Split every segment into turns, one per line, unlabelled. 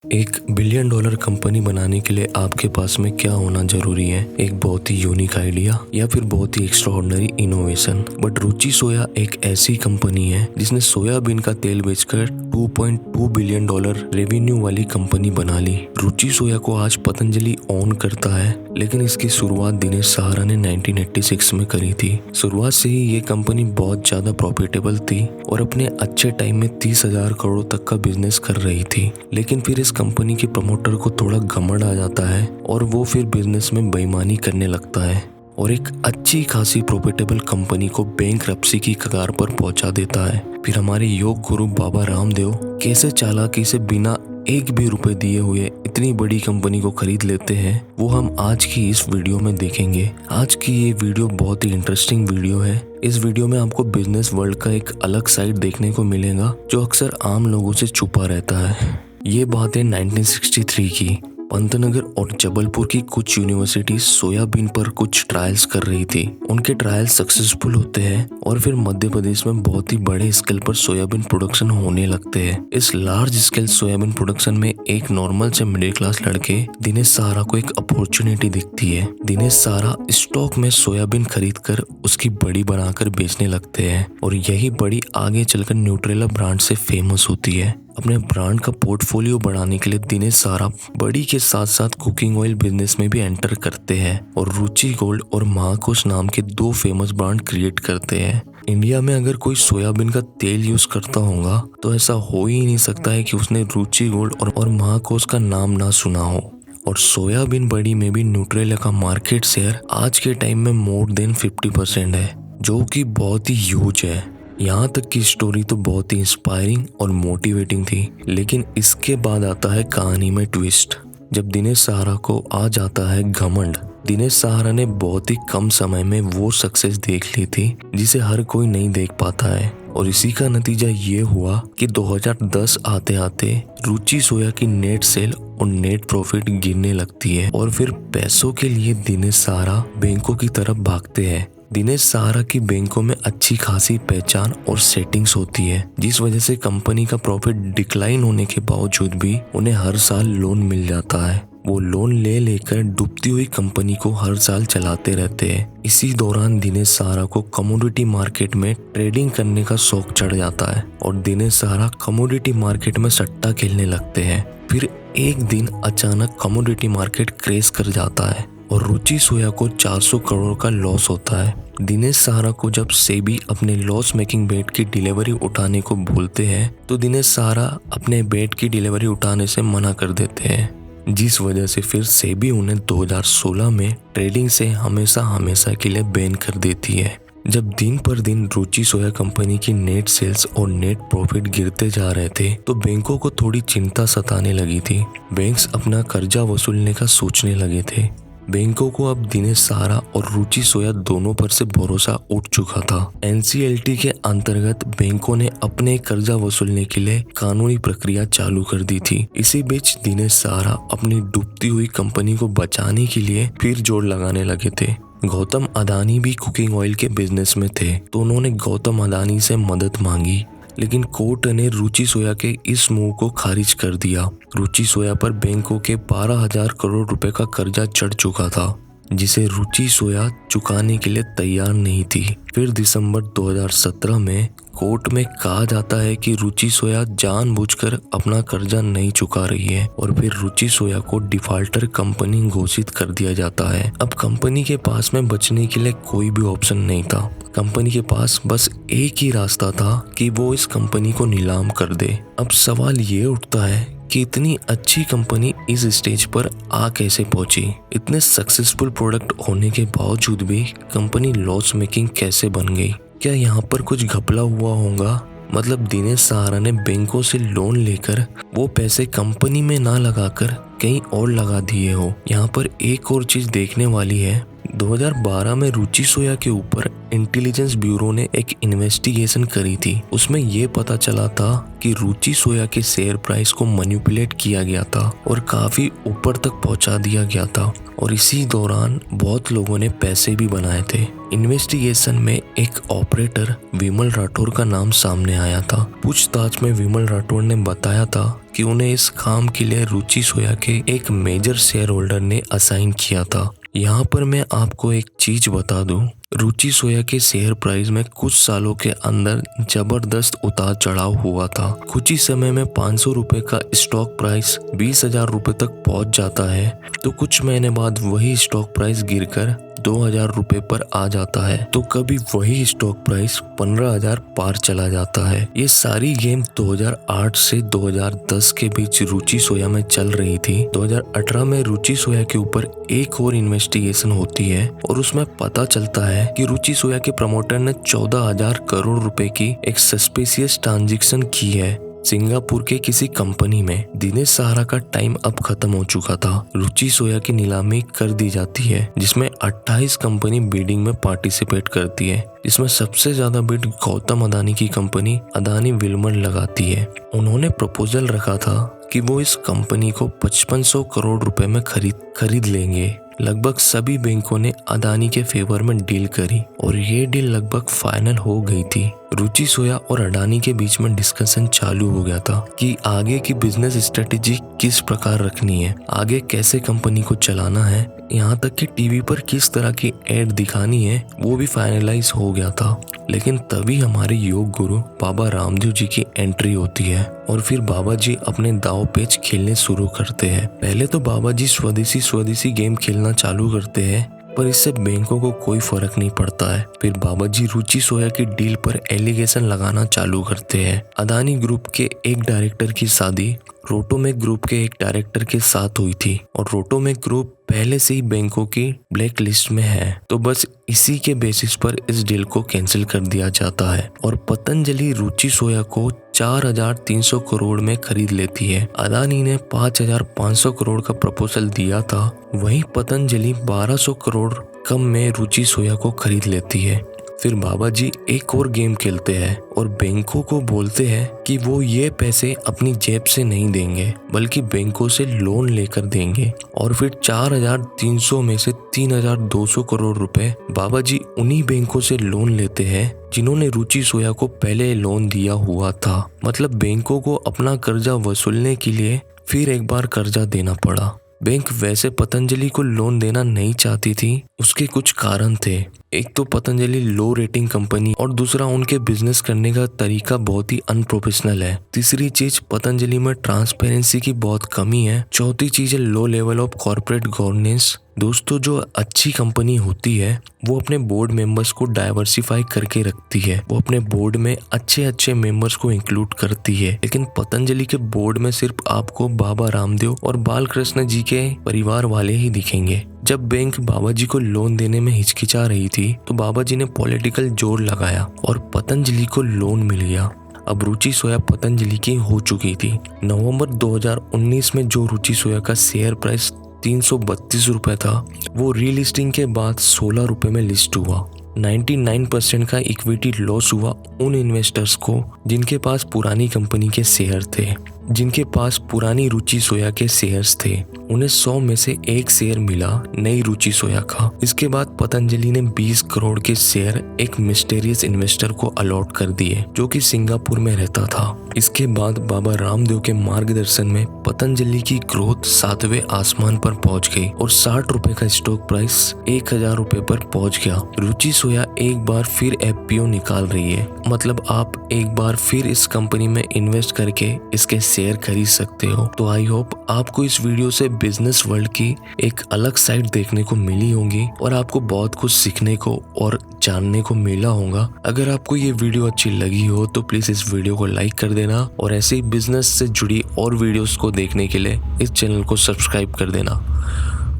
एक billion dollar company बनाने के लिए आपके पास में क्या होना जरूरी है? एक बहुत ही यूनिक आइडिया या फिर बहुत ही एक्स्ट्राऑर्डिनरी इनोवेशन। बट रुचि सोया एक ऐसी कंपनी है जिसने सोयाबीन का तेल बेचकर 2.2 बिलियन डॉलर रेवेन्यू वाली कंपनी बना ली। रुचि सोया को आज पतंजलि ओन करता है, लेकिन इसकी शुरुआत दिनेश सहारा ने 1986 में करी थी। शुरुआत से ही ये कंपनी बहुत ज्यादा प्रॉफिटेबल थी और अपने अच्छे टाइम में 30,000 करोड़ तक का बिजनेस कर रही थी। लेकिन फिर इस कंपनी के प्रमोटर को थोड़ा घमंड आ जाता है और वो फिर बिजनेस में बेईमानी करने लगता है और एक अच्छी खासी प्रॉफिटेबल कंपनी को बैंकरप्सी की कगार पर पहुंचा देता है। फिर हमारे योग गुरु बाबा रामदेव कैसे चालाकी से बिना एक भी रुपए दिए हुए इतनी बड़ी कंपनी को खरीद लेते हैं, वो हम आज की इस वीडियो में देखेंगे। आज की ये वीडियो बहुत ही इंटरेस्टिंग वीडियो है। इस वीडियो में आपको बिजनेस वर्ल्ड का एक अलग साइड देखने को मिलेगा जो अक्सर आम लोगों से छुपा रहता है। ये बात है 1963 की। पंतनगर और जबलपुर की कुछ यूनिवर्सिटी सोयाबीन पर कुछ ट्रायल्स कर रही थी। उनके ट्रायल्स सक्सेसफुल होते हैं और फिर मध्य प्रदेश में बहुत ही बड़े स्केल पर सोयाबीन प्रोडक्शन होने लगते हैं। इस लार्ज स्केल सोयाबीन प्रोडक्शन में एक नॉर्मल से मिडिल क्लास लड़के दिनेश सहारा को एक अपॉर्चुनिटी दिखती है। दिनेश सहारा स्टॉक में सोयाबीन खरीद कर उसकी बड़ी बनाकर बेचने लगते हैं और यही बड़ी आगे चलकर न्यूट्रेला ब्रांड से फेमस होती है। अपने ब्रांड का पोर्टफोलियो बढ़ाने के लिए दिनेश सहारा बड़ी के साथ साथ कुकिंग ऑयल बिजनेस में भी एंटर करते हैं और रुचि गोल्ड और महाकोश नाम के दो फेमस ब्रांड क्रिएट करते हैं। इंडिया में अगर कोई सोयाबीन का तेल यूज करता होगा तो ऐसा हो ही नहीं सकता है कि उसने रुचि गोल्ड और महाकोश का नाम ना सुना हो। और सोयाबीन बड़ी में भी न्यूट्रेला का मार्केट शेयर आज के टाइम में मोर देन 50% है, जो कि बहुत ही ह्यूज है। यहाँ तक की स्टोरी तो बहुत ही इंस्पायरिंग और मोटिवेटिंग थी, लेकिन इसके बाद आता है कहानी में ट्विस्ट। जब दिनेश सहारा को आ जाता है घमंड। दिनेश सहारा ने बहुत ही कम समय में वो सक्सेस देख ली थी जिसे हर कोई नहीं देख पाता है और इसी का नतीजा ये हुआ कि 2010 आते आते रुचि सोया की नेट सेल और नेट प्रॉफिट गिरने लगती है और फिर पैसों के लिए दिनेश सहारा बैंकों की तरफ भागते हैं। दिनेश सहारा की बैंकों में अच्छी खासी पहचान और सेटिंग्स होती है, जिस वजह से कंपनी का प्रॉफिट डिक्लाइन होने के बावजूद भी उन्हें हर साल लोन मिल जाता है। वो लोन ले लेकर डूबती हुई कंपनी को हर साल चलाते रहते हैं। इसी दौरान दिनेश सहारा को कमोडिटी मार्केट में ट्रेडिंग करने का शौक चढ़ जाता है और दिनेश सहारा कमोडिटी मार्केट में सट्टा खेलने लगते हैं। फिर एक दिन अचानक कमोडिटी मार्केट क्रैश कर जाता है और रुचि सोया को 400 करोड़ का लॉस होता है। दिनेश सहारा को जब सेबी अपने लॉस मेकिंग बेट की डिलीवरी उठाने को बोलते हैं तो दिनेश सहारा अपने बेट की डिलीवरी उठाने से मना कर देते हैं, जिस वजह से फिर सेबी उन्हें 2016 में ट्रेडिंग से हमेशा के लिए बैन कर देती है। जब दिन पर दिन रुचि सोया कंपनी की नेट सेल्स और नेट प्रॉफिट गिरते जा रहे थे तो बैंकों को थोड़ी चिंता सताने लगी थी। बैंक्स अपना कर्जा वसूलने का सोचने लगे थे। बैंकों को अब दिनेश सहारा और रुचि सोया दोनों पर से भरोसा उठ चुका था। NCLT के अंतर्गत बैंकों ने अपने कर्जा वसूलने के लिए कानूनी प्रक्रिया चालू कर दी थी। इसी बीच दिनेश सहारा अपनी डूबती हुई कंपनी को बचाने के लिए फिर जोर लगाने लगे थे। गौतम अदानी भी कुकिंग ऑयल के बिजनेस में थे तो उन्होंने गौतम अदानी से मदद मांगी, लेकिन कोर्ट ने रुचि सोया के इस मूव को खारिज कर दिया। रुचि सोया पर बैंकों के 12,000 करोड़ रुपए का कर्जा चढ़ चुका था, जिसे रुचि सोया चुकाने के लिए तैयार नहीं थी। फिर दिसंबर 2017 में कोर्ट में कहा जाता है कि रुचि सोया जानबूझकर अपना कर्जा नहीं चुका रही है और फिर रुचि सोया को डिफॉल्टर कंपनी घोषित कर दिया जाता है। अब कंपनी के पास में बचने के लिए कोई भी ऑप्शन नहीं था। कंपनी के पास बस एक ही रास्ता था कि वो इस कंपनी को नीलाम कर दे। अब सवाल ये उठता है कि इतनी अच्छी कंपनी इस स्टेज पर आ कैसे पहुंची? इतने सक्सेसफुल प्रोडक्ट होने के बावजूद भी कंपनी लॉस मेकिंग कैसे बन गई? क्या यहाँ पर कुछ घपला हुआ होगा? मतलब दिनेश सहारा ने बैंकों से लोन लेकर वो पैसे कंपनी में ना लगाकर कहीं और लगा दिए हो। यहाँ पर एक और चीज देखने वाली है। 2012 में रुचि सोया के ऊपर इंटेलिजेंस ब्यूरो ने एक इन्वेस्टिगेशन करी थी। उसमें ये पता चला था कि रुचि सोया के शेयर प्राइस को मैनिपुलेट किया गया था और काफी ऊपर तक पहुंचा दिया गया था और इसी दौरान बहुत लोगों ने पैसे भी बनाए थे। इन्वेस्टिगेशन में एक ऑपरेटर विमल राठौर का नाम सामने आया था। पूछताछ में विमल राठौर ने बताया था कि उन्हें इस काम के लिए रुचि सोया के एक मेजर शेयर होल्डर ने असाइन किया था। यहाँ पर मैं आपको एक चीज बता दूं, रुचि सोया के शेयर प्राइस में कुछ सालों के अंदर जबरदस्त उतार चढ़ाव हुआ था। कुछ ही समय में 500 रुपए का स्टॉक प्राइस 20,000 रुपए तक पहुंच जाता है, तो कुछ महीने बाद वही स्टॉक प्राइस गिरकर 2,000 रुपए पर आ जाता है, तो कभी वही स्टॉक प्राइस 15,000 पार चला जाता है। ये सारी गेम 2008 से 2010 के बीच रुचि सोया में चल रही थी। 2018 में रुचि सोया के ऊपर एक और इन्वेस्टिगेशन होती है और उसमें पता चलता है कि रुचि सोया के प्रमोटर ने 14,000 करोड़ रुपए की एक सस्पिशियस ट्रांजैक्शन की है सिंगापुर के किसी कंपनी में। दिनेश सहारा का टाइम अब खत्म हो चुका था। रुचि सोया की नीलामी कर दी जाती है जिसमें 28 कंपनी बिडिंग में पार्टिसिपेट करती है, जिसमें सबसे ज्यादा बिड गौतम अदानी की कंपनी अदानी विल्मर लगाती है। उन्होंने प्रपोजल रखा था कि वो इस कंपनी को 5500 करोड़ रुपए में खरीद लेंगे। लगभग सभी बैंकों ने अदानी के फेवर में डील करी और ये डील लगभग फाइनल हो गई थी। रुचि सोया और अडानी के बीच में डिस्कशन चालू हो गया था कि आगे की बिजनेस स्ट्रेटेजी किस प्रकार रखनी है, आगे कैसे कंपनी को चलाना है, यहाँ तक कि टीवी पर किस तरह की एड दिखानी है, वो भी फाइनलाइज हो गया था। लेकिन तभी हमारे योग गुरु बाबा रामदेव जी की एंट्री होती है और फिर बाबा जी अपने दाव पेच खेलने शुरू करते हैं। पहले तो बाबा जी स्वदेशी गेम खेलना चालू करते हैं, पर इससे बैंकों को कोई फर्क नहीं पड़ता है। फिर बाबा जी रुचि सोया की डील पर एलिगेशन लगाना चालू करते हैं। अदानी ग्रुप के एक डायरेक्टर की शादी रोटोमेक ग्रुप के एक डायरेक्टर के साथ हुई थी और रोटोमेक ग्रुप पहले से ही बैंकों की ब्लैक लिस्ट में है, तो बस इसी के बेसिस पर इस डील को कैंसिल कर दिया जाता है और पतंजलि रुचि सोया को 4,300 करोड़ में खरीद लेती है। अदानी ने 5,500 करोड़ का प्रपोजल दिया था, वहीं पतंजलि 1,200 करोड़ कम में रुचि सोया को खरीद लेती है। फिर बाबा जी एक और गेम खेलते हैं और बैंकों को बोलते हैं कि वो ये पैसे अपनी जेब से नहीं देंगे बल्कि बैंकों से लोन लेकर देंगे और फिर 4,300 में से 3,200 करोड़ रुपए बाबा जी उन्हीं बैंकों से लोन लेते हैं जिन्होंने रुचि सोया को पहले लोन दिया हुआ था। मतलब बैंकों को अपना कर्जा वसूलने के लिए फिर एक बार कर्जा देना पड़ा। बैंक वैसे पतंजलि को लोन देना नहीं चाहती थी, उसके कुछ कारण थे। एक तो पतंजलि लो रेटिंग कंपनी और दूसरा उनके बिजनेस करने का तरीका बहुत ही अनप्रोफेशनल है। तीसरी चीज पतंजलि में ट्रांसपेरेंसी की बहुत कमी है। चौथी चीज है low level of corporate governance. दोस्तों, जो अच्छी कंपनी होती है वो अपने बोर्ड मेंबर्स को डाइवर्सिफाई करके रखती है, वो अपने बोर्ड में अच्छे मेंबर्स को इंक्लूड करती है। लेकिन पतंजलि के बोर्ड में सिर्फ आपको बाबा रामदेव और बालकृष्ण जी के परिवार वाले ही दिखेंगे। जब बैंक बाबा जी को लोन देने में हिचकिचा रही थी तो बाबा जी ने पॉलिटिकल जोर लगाया और पतंजलि को लोन मिल गया। अब रुचि सोया पतंजलि की हो चुकी थी। नवंबर 2019 में जो रुचि सोया का शेयर प्राइस 332 रुपए था, वो रीलिस्टिंग के बाद 16 रुपए में लिस्ट हुआ। 99% का इक्विटी लॉस हुआ उन इन्वेस्टर्स को जिनके पास पुरानी कंपनी के शेयर थे, जिनके पास पुरानी रुचि सोया के शेयर्स थे। उन्हें 100 में से 1 शेयर मिला नई रुचि सोया का। इसके बाद पतंजलि ने 20 करोड़ के शेयर एक मिस्टीरियस इन्वेस्टर को अलॉट कर दिए जो कि सिंगापुर में रहता था। इसके बाद बाबा रामदेव के मार्गदर्शन में पतंजलि की ग्रोथ 7वें आसमान पर पहुंच गई और 60 रुपए का स्टॉक प्राइस 1,000 रुपए पर पहुंच गया। रुचि सोया एक बार फिर एफपीओ निकाल रही है, मतलब आप एक बार फिर इस कंपनी में इन्वेस्ट करके इसके शेयर खरीद सकते हो। तो आई होप आपको इस वीडियो से बिजनेस वर्ल्ड की एक अलग साइड देखने को मिली होगी और आपको बहुत कुछ सीखने को और जानने को मिला होगा। अगर आपको ये वीडियो अच्छी लगी हो तो प्लीज इस वीडियो को लाइक कर देना और ऐसे ही बिजनेस से जुड़ी और वीडियोस को देखने के लिए इस चैनल को सब्सक्राइब कर देना।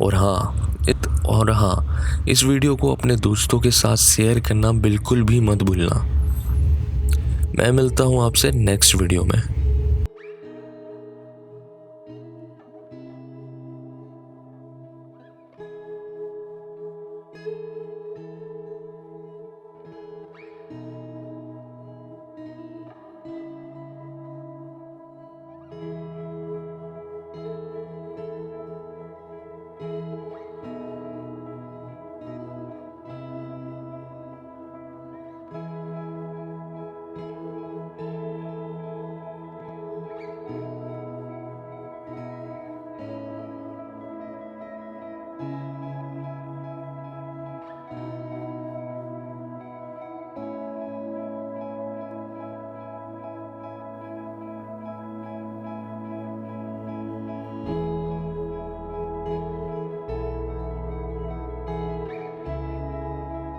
और हाँ, इस वीडियो को अपने दोस्तों के साथ शेयर करना बिल्कुल भी मत भूलना। मैं मिलता हूँ आपसे नेक्स्ट वीडियो में।